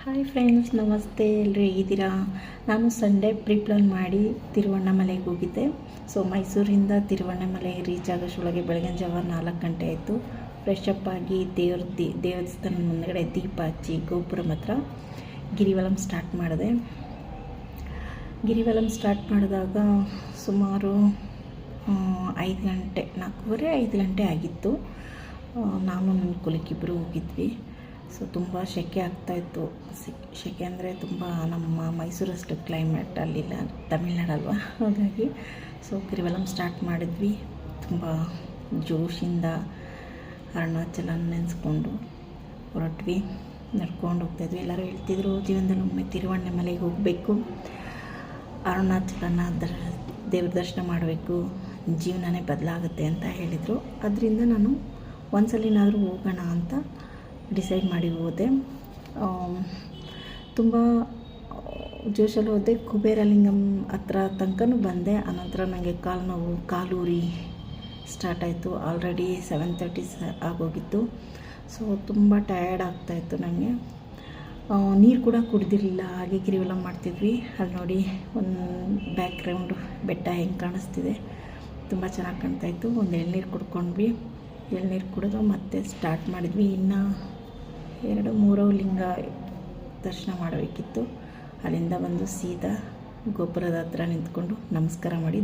Hi friends, ನಮಸ್ತೆ. ಎಲ್ಲರೂ ಹೇಗಿದ್ದೀರಾ? ನಾನು ಸಂಡೇ ಪ್ರಿಪ್ಲಾನ್ ಮಾಡಿ ತಿರುವಣ್ಣಾಮಲೆಗೆ ಹೋಗಿದ್ದೆ. ಸೊ ಮೈಸೂರಿಂದ ತಿರುವಣ್ಣಾಮಲೆ ರೀಚ್ ಆಗೋಷ್ಟೊಳಗೆ ಬೆಳಗಿನ ಜಾವ 4 ಗಂಟೆ ಆಯಿತು. ಫ್ರೆಶ್ ಅಪ್ ಆಗಿ ದೇವಸ್ಥಾನ ಮುಂದಗಡೆ ದೀಪ ಹಚ್ಚಿ ಗೋಪುರಂ ಹತ್ರ ಗಿರಿವಲಂ ಸ್ಟಾರ್ಟ್ ಮಾಡಿದೆ. ಗಿರಿವಲಂ ಸ್ಟಾರ್ಟ್ ಮಾಡಿದಾಗ ಸುಮಾರು 5 ಗಂಟೆ 4:45 ಗಂಟೆ ಆಗಿತ್ತು. ನಾನು ನನ್ನ ಕೊಲಿಕ್ಕಿಬ್ಬರು ಹೋಗಿದ್ವಿ. ಸೊ ತುಂಬ ಸೆಕೆ ಆಗ್ತಾಯಿತ್ತು. ಸೆಕೆ ಅಂದರೆ ತುಂಬ ನಮ್ಮ ಮೈಸೂರಷ್ಟು ಕ್ಲೈಮೇಟ್ ಅಲ್ಲಿಲ್ಲ, ತಮಿಳ್ನಾಡಲ್ವ, ಹಾಗಾಗಿ ಸೊ ಗಿರಿವಲಂ ಸ್ಟಾರ್ಟ್ ಮಾಡಿದ್ವಿ. ತುಂಬ ಜೋಶಿಂದ ಅರುಣಾಚಲ ನೆನೆಸ್ಕೊಂಡು ಹೊರಟ್ವಿ. ನಡ್ಕೊಂಡು ಹೋಗ್ತಾಯಿದ್ವಿ. ಎಲ್ಲರೂ ಹೇಳ್ತಿದ್ರು ಜೀವನದಲ್ಲಿ ಒಮ್ಮೆ ತಿರುವಣ್ಣಾಮಲೆಗೆ ಹೋಗಬೇಕು, ಅರುಣಾಚಲನ ದೇವ್ರ ದರ್ಶನ ಮಾಡಬೇಕು, ಜೀವನನೇ ಬದಲಾಗುತ್ತೆ ಅಂತ ಹೇಳಿದರು. ಅದರಿಂದ ನಾನು ಒಂದ್ಸಲಿನಾದರೂ ಹೋಗೋಣ ಅಂತ ಡಿಸೈಡ್ ಮಾಡಿ ಹೋದೆ. ತುಂಬ ಜೋಶಲ್ಲಿ ಹೋದೆ. ಕುಬೇರಲಿಂಗಂ ಹತ್ರ ತನಕನೂ ಬಂದೆ. ಆನಂತರ ನನಗೆ ಕಾಲೂರಿ ಸ್ಟಾರ್ಟ್ ಆಯಿತು. ಆಲ್ರೆಡಿ 7:30 ಆಗೋಗಿತ್ತು. ಸೊ ತುಂಬ ಟಯರ್ಡ್ ಆಗ್ತಾಯಿತ್ತು ನನಗೆ. ನೀರು ಕೂಡ ಕುಡ್ದಿರಲಿಲ್ಲ. ಹಾಗೆ ಗಿರಿವಲಂ ಮಾಡ್ತಿದ್ವಿ. ಅಲ್ಲಿ ನೋಡಿ ಒಂದು ಬ್ಯಾಕ್ಗ್ರೌಂಡು ಬೆಟ್ಟ ಹೆಂಗೆ ಕಾಣಿಸ್ತಿದೆ, ತುಂಬ ಚೆನ್ನಾಗಿ ಕಾಣ್ತಾಯಿತ್ತು. ಒಂದು ಎಳ್ನೀರು ಕುಡ್ಕೊಂಡ್ವಿ. ಎಳ್ನೀರು ಕುಡಿದು ಮತ್ತೆ ಸ್ಟಾರ್ಟ್ ಮಾಡಿದ್ವಿ. ಇನ್ನು 2-3 ಲಿಂಗ ದರ್ಶನ ಮಾಡಬೇಕಿತ್ತು. ಅಲ್ಲಿಂದ ಬಂದು ಸೀದಾ ಗೋಪುರದ ಹತ್ರ ನಿಂತ್ಕೊಂಡು ನಮಸ್ಕಾರ ಮಾಡಿ